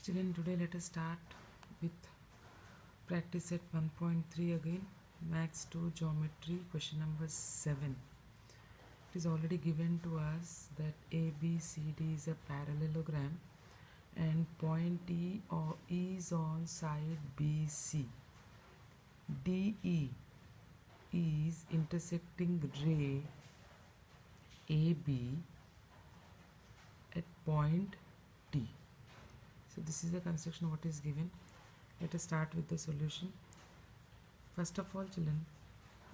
Children, today let us start with practice set 1.3 again, Maths 2 Geometry, question number 7. It is already given to us that ABCD is a parallelogram and point is on side BC. DE is intersecting ray AB at point T. So this is the construction what is given. Let us start with the solution. First of all, children,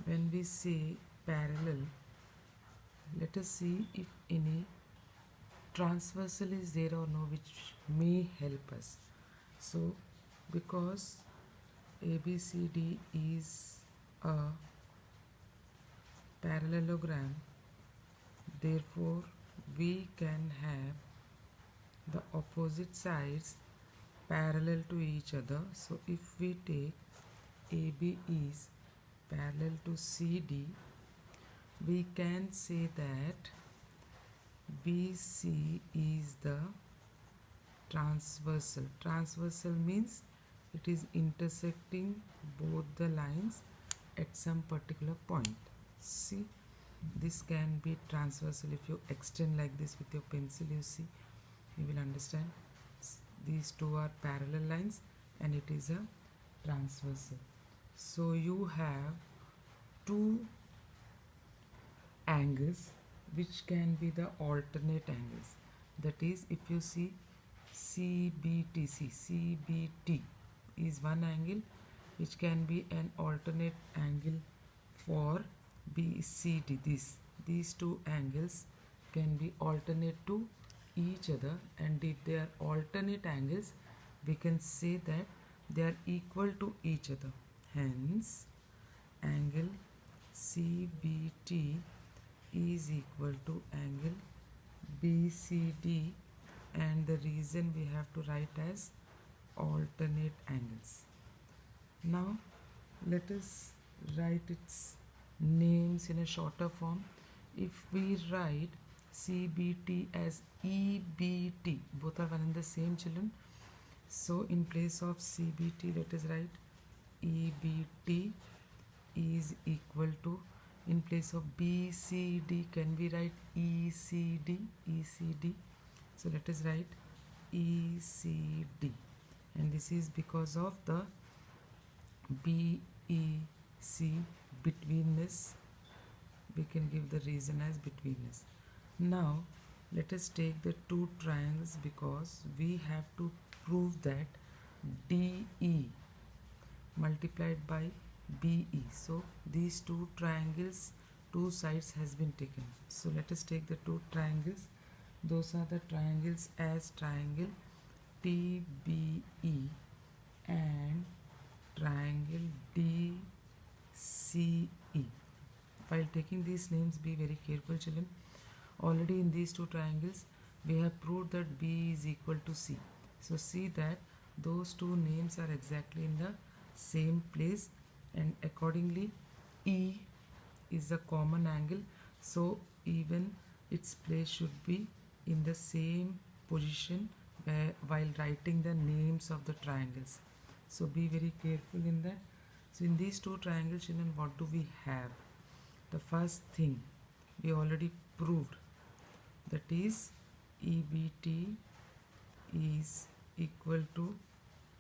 when we say parallel, let us see if any transversal is there or no, which may help us. So because ABCD is a parallelogram, therefore we can have the opposite sides parallel to each other. So if we take AB is parallel to CD, we can say that BC is the transversal. Transversal means it is intersecting both the lines at some particular point. See, this can be transversal. If you extend like this with your pencil, you see, you will understand. These two are parallel lines and it is a transversal. So you have two angles which can be the alternate angles. That is, if you see CBT, CBT is one angle which can be an alternate angle for BCD. These two angles can be alternate to each other, and if they are alternate angles, we can say that they are equal to each other. Hence, angle CBT is equal to angle BCD, and the reason we have to write as alternate angles. Now let us write its names in a shorter form. If we write CBT as EBT, both are one and the same, children. So in place of CBT, let us write EBT is equal to, in place of BCD, can we write ECD? ECD. So let us write ECD, and this is because of the BEC, betweenness. We can give the reason as betweenness. Now let us take the two triangles, because we have to prove that DE multiplied by BE. So these two triangles, two sides has been taken. So let us take the two triangles. Those are the triangles as triangle TBE and triangle DCE. While taking these names, be very careful, children. Already in these two triangles, we have proved that B is equal to C. So see that those two names are exactly in the same place, and accordingly E is a common angle, so even its place should be in the same position while writing the names of the triangles. So be very careful in that. So in these two triangles, children, what do we have? The first thing we already proved, that is EBT is equal to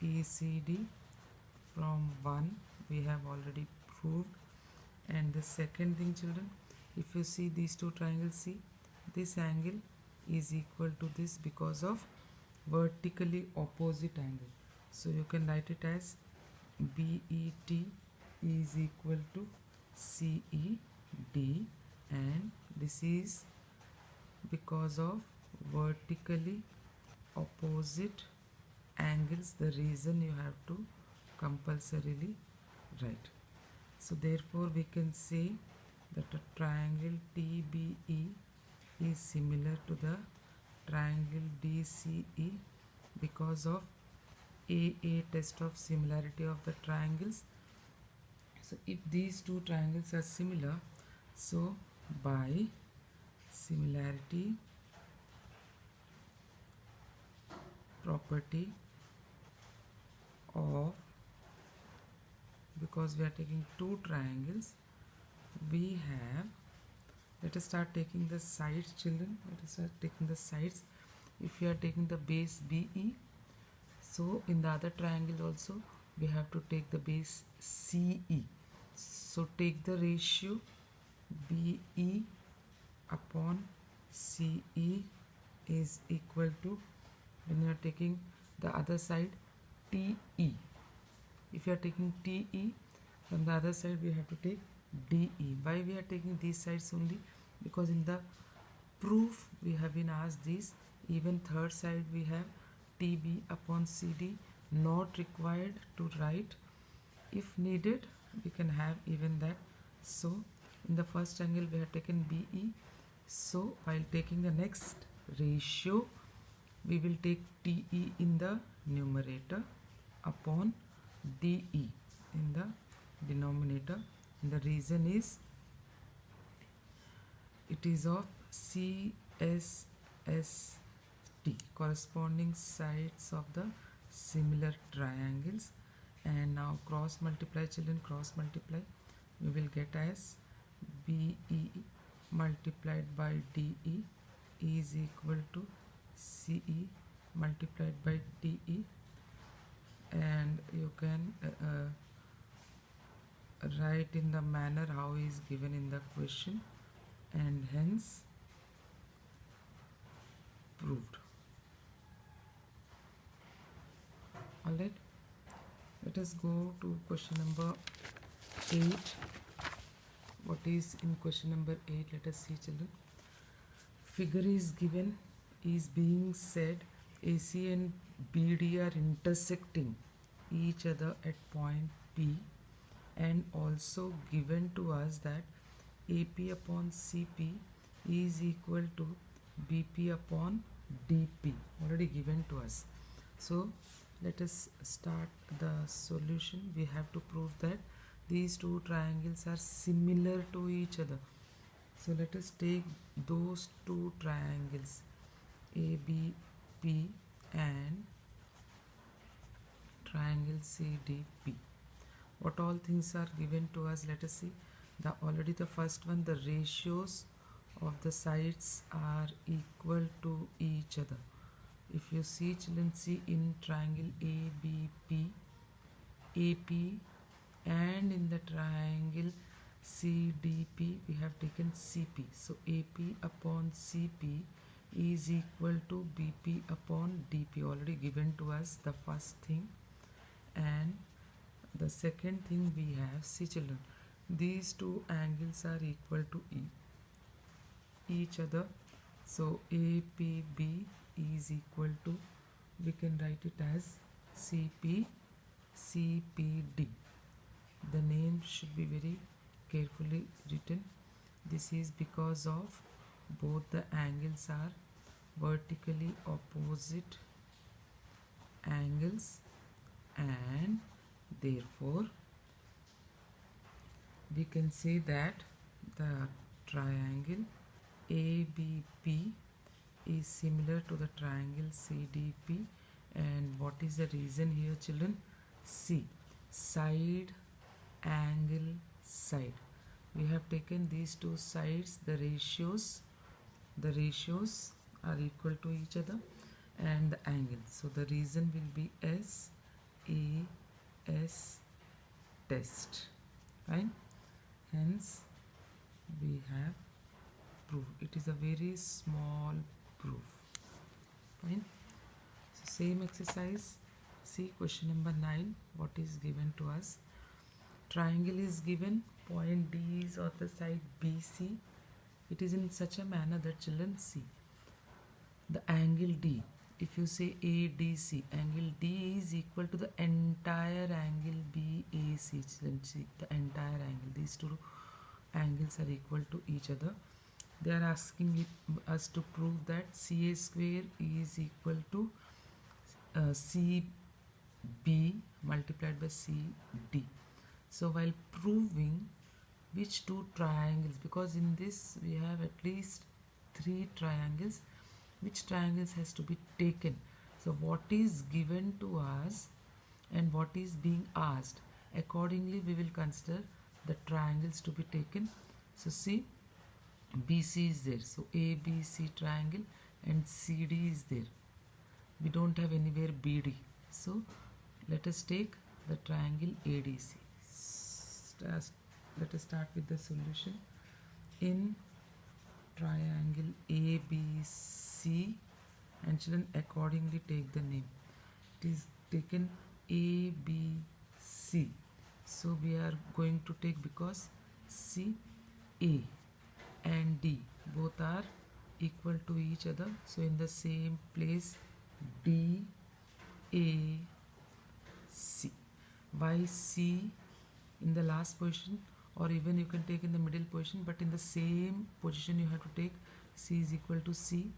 ECD. From 1 we have already proved. And the second thing, children, if you see these two triangles, see, this angle is equal to this because of vertically opposite angle. So you can write it as BET is equal to CED, and this is because of vertically opposite angles, the reason you have to compulsorily write. So therefore we can say that a triangle TBE is similar to the triangle DCE because of AA test of similarity of the triangles. So if these two triangles are similar, so by similarity property of, because we are taking two triangles, we have, let us start taking the sides, children. Let us start taking the sides. If we are taking the base BE, so in the other triangle also we have to take the base CE. So take the ratio BE upon CE is equal to, when you are taking the other side, TE. If you are taking TE, from the other side we have to take DE. Why we are taking these sides only? Because in the proof we have been asked this. Even third side we have TB upon CD, not required to write. If needed, we can have even that. So in the first angle we have taken BE. So while taking the next ratio, we will take TE in the numerator upon DE in the denominator. And the reason is it is of CSST, corresponding sides of the similar triangles. And now cross multiply, children, cross multiply. We will get as BE multiplied by DE is equal to CE multiplied by DE, and you can write in the manner how is given in the question, and hence proved. Alright, let us go to question number 8. What is in question number 8? Let us see, children. Figure is given, is being said AC and BD are intersecting each other at point P, and also given to us that AP upon CP is equal to BP upon DP, already given to us. So let us start the solution. We have to prove that these two triangles are similar to each other. So let us take those two triangles ABP and triangle CDP. What all things are given to us? Let us see. Already the first one, the ratios of the sides are equal to each other. If you see, children, see in triangle ABP, AP, and in the triangle CDP we have taken CP. So AP upon CP is equal to BP upon DP, already given to us, the first thing. And the second thing we have, see children, these two angles are equal to each other. So APB is equal to, we can write it as CP CPD. The name should be very carefully written. This is because of both the angles are vertically opposite angles, and therefore we can say that the triangle ABP is similar to the triangle CDP. And what is the reason here, children? See, side, angle, side. We have taken these two sides, the ratios are equal to each other, and the angle. So the reason will be SAS test. Fine. Hence we have proof. It is a very small proof. Fine. So same exercise. See question number 9. What is given to us? Triangle is given. Point D is on the side BC. It is in such a manner that, children, see the angle D. If you say ADC, angle D is equal to the entire angle BAC. Children, see the entire angle. These two angles are equal to each other. They are asking us to prove that CA square is equal to CB multiplied by CD. So while proving which two triangles, because in this we have at least 3 triangles, which triangles has to be taken. So what is given to us, and what is being asked. Accordingly, we will consider the triangles to be taken. So see, BC is there, so ABC triangle, and CD is there. We don't have anywhere BD, so let us take the triangle ADC. Let us start with the solution. In triangle ABC, and children accordingly take the name. It is taken ABC, so we are going to take, because C, A and D both are equal to each other, so in the same place D, A, C. Why C in the last position, or even you can take in the middle position, but in the same position you have to take C is equal to C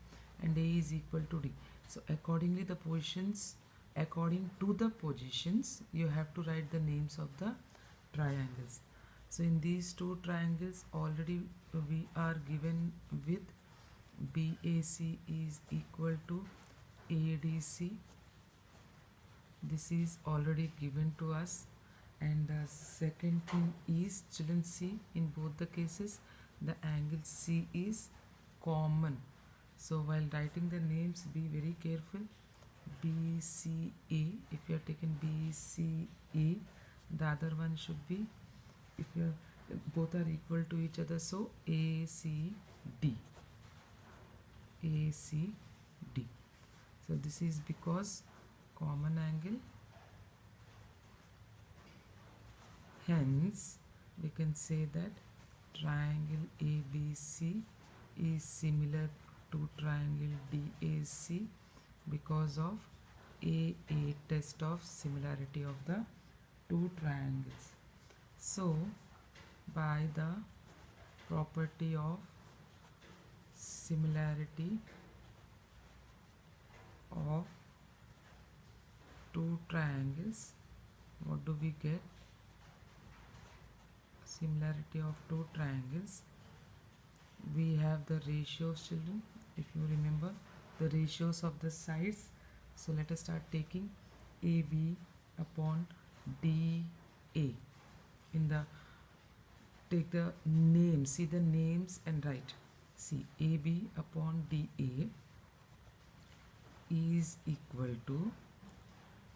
and A is equal to D. So accordingly the positions, according to the positions, you have to write the names of the triangles. So in these two triangles already we are given with BAC is equal to ADC. This is already given to us. And the second thing is, children, see, in both the cases the angle C is common. So while writing the names, be very careful. BCA, if you are taken BCA, the other one should be, if you are, both are equal to each other, so ACD. ACD. So this is because common angle. Hence, we can say that triangle ABC is similar to triangle DAC because of a test of similarity of the two triangles. So, by the property of similarity of two triangles, what do we get? Similarity of two triangles, we have the ratios, children, if you remember the ratios of the sides. So let us start taking AB upon DA. In the, take the names, see the names and write. See, AB upon DA is equal to,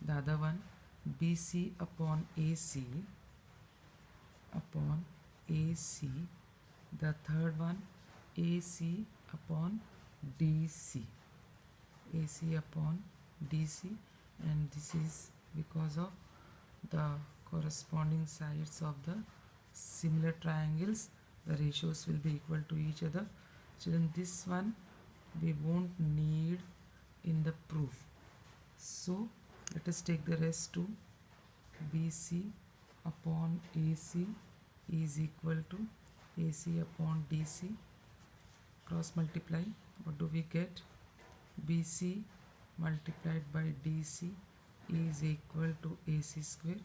the other one, BC upon AC upon AC, the third one AC upon DC, AC upon DC, and this is because of the corresponding sides of the similar triangles, the ratios will be equal to each other. Children, this one we won't need in the proof, so let us take the rest to BC upon AC is equal to AC upon DC. Cross multiply, what do we get? BC multiplied by DC is equal to AC square.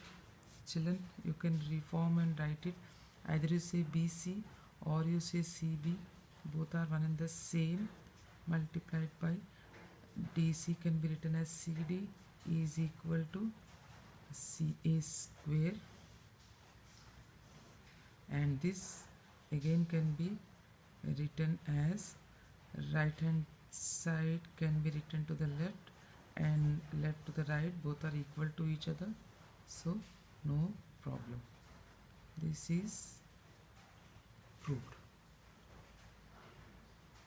Children, you can reform and write it. Either you say BC or you say CB, both are one and the same. Multiplied by DC can be written as CD is equal to CA square, and this again can be written as right hand side can be written to the left and left to the right, both are equal to each other, so no problem. This is proved.